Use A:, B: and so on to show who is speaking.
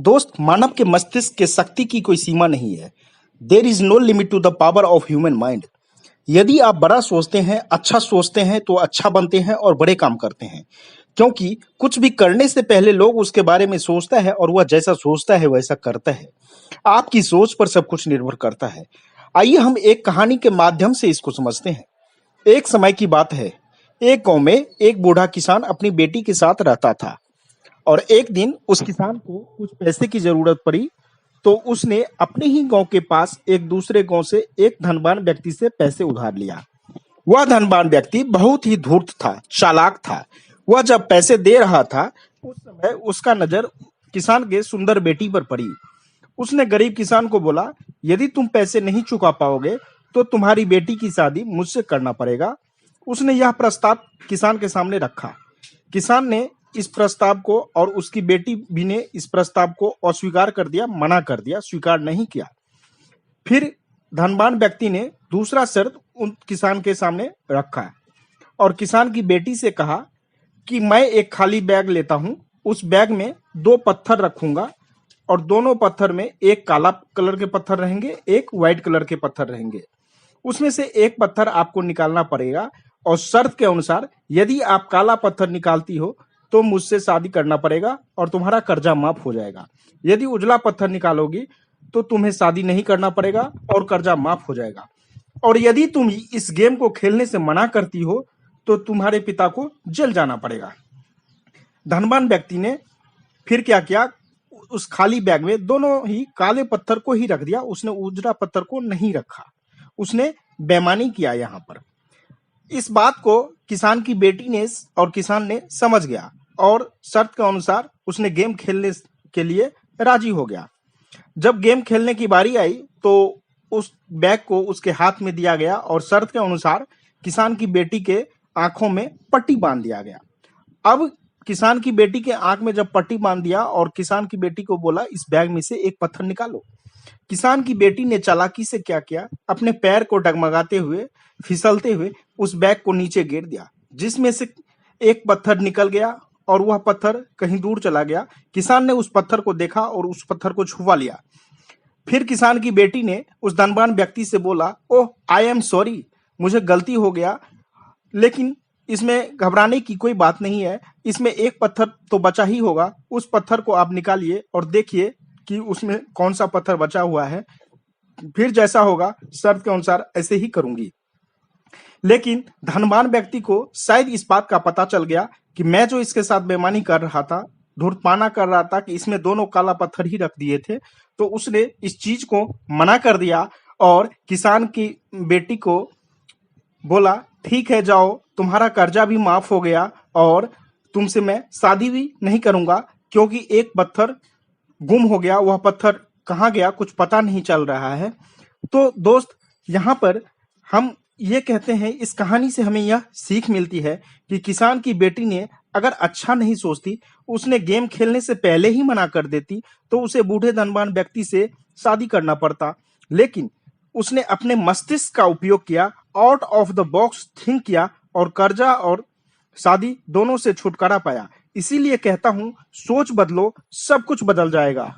A: दोस्त, मानव के मस्तिष्क के शक्ति की कोई सीमा नहीं है। There is no limit to the power of human mind. यदि आप बड़ा सोचते हैं, अच्छा सोचते हैं तो अच्छा बनते हैं और बड़े काम करते हैं। क्योंकि कुछ भी करने से पहले लोग उसके बारे में सोचता है और वह जैसा सोचता है वैसा करता है। आपकी सोच पर सब कुछ निर्भर करता है। आइए हम एक कहानी के माध्यम से इसको समझते हैं। एक समय की बात है। एक गांव में एक बूढ़ा किसान अपनी बेटी के साथ रहता था। और एक दिन उस किसान को कुछ पैसे की जरूरत पड़ी, तो उसने अपने ही गांव के पास एक दूसरे गांव से एक धनवान व्यक्ति से पैसे उधार लिया। वह धनवान व्यक्ति बहुत ही धूर्त था, चालाक था। वह जब पैसे दे रहा था, उस समय उसका नजर किसान के सुंदर बेटी पर पड़ी। उसने गरीब किसान को बोला, यदि तुम पैसे नहीं चुका पाओगे तो तुम्हारी बेटी की शादी मुझसे करना पड़ेगा। उसने यह प्रस्ताव किसान के सामने रखा। किसान ने इस प्रस्ताव को और उसकी बेटी भी ने इस प्रस्ताव को अस्वीकार कर दिया, मना कर दिया, स्वीकार नहीं किया। फिर धनवान व्यक्ति ने दूसरा शर्त उन किसान के सामने रखा और किसान की बेटी से कहा कि मैं एक खाली बैग लेता हूं, उस बैग में 2 पत्थर रखूंगा और दोनों पत्थर में एक काला कलर के पत्थर रहेंगे, एक व्हाइट कलर के पत्थर रहेंगे। उसमें से एक पत्थर आपको निकालना पड़ेगा और शर्त के अनुसार यदि आप काला पत्थर निकालती हो तो मुझसे शादी करना पड़ेगा और तुम्हारा कर्जा माफ हो जाएगा। यदि उजला पत्थर निकालोगी तो तुम्हें शादी नहीं करना पड़ेगा और कर्जा माफ हो जाएगा। और यदि तुम इस गेम को खेलने से मना करती हो तो तुम्हारे पिता को जेल जाना पड़ेगा। धनवान व्यक्ति ने फिर क्या किया, उस खाली बैग में दोनों ही काले पत्थर को ही रख दिया, उसने उजला पत्थर को नहीं रखा। उसने बेईमानी किया यहाँ पर। इस बात को किसान की बेटी ने और किसान ने समझ गया और शर्त के अनुसार उसने गेम खेलने के लिए राजी हो गया। जब गेम खेलने की बारी आई तो उस बैग को उसके हाथ में दिया गया और शर्त के अनुसार किसान की बेटी के आंखों में पट्टी बांध दिया गया। अब किसान की बेटी के आंख में जब पट्टी बांध दिया और किसान की बेटी को बोला, इस बैग में से एक पत्थर निकालो। किसान की बेटी ने चालाकी से क्या किया, अपने पैर को डगमगाते हुए, फिसलते हुए उस बैग को नीचे गिर दिया, जिसमें से एक पत्थर निकल गया और वह पत्थर कहीं दूर चला गया। किसान ने उस पत्थर को देखा और उस पत्थर को छुपा लिया। फिर किसान की बेटी ने उस धनवान व्यक्ति से बोला, ओह आई एम सॉरी, मुझे गलती हो गया, लेकिन इसमें घबराने की कोई बात नहीं है, इसमें एक पत्थर तो बचा ही होगा, उस पत्थर को आप निकालिए और देखिए कि उसमें कौन सा पत्थर बचा हुआ है, फिर जैसा होगा शर्त के अनुसार ऐसे ही करूंगी। लेकिन धनवान व्यक्ति को शायद इस बात का पता चल गया कि मैं जो इसके साथ बेईमानी कर रहा था, धूर्तपना कर रहा था कि इसमें दोनों काला पत्थर ही रख दिए थे, तो उसने इस चीज को मना कर दिया और किसान की बेटी को बोला, ठीक है जाओ, तुम्हारा कर्जा भी माफ हो गया और तुमसे मैं शादी भी नहीं करूंगा, क्योंकि एक पत्थर गुम हो गया, वह पत्थर कहाँ गया कुछ पता नहीं चल रहा है। तो दोस्त, यहाँ पर हम ये कहते हैं, इस कहानी से हमें यह सीख मिलती है कि किसान की बेटी ने अगर अच्छा नहीं सोचती, उसने गेम खेलने से पहले ही मना कर देती, तो उसे बूढ़े धनवान व्यक्ति से शादी करना पड़ता। लेकिन उसने अपने मस्तिष्क का उपयोग किया, out of the box think किया और कर्जा और शादी दोनों से छुटकारा पाया। इसीलिए कहता हूं, सोच बदलो, सब कुछ बदल जाएगा।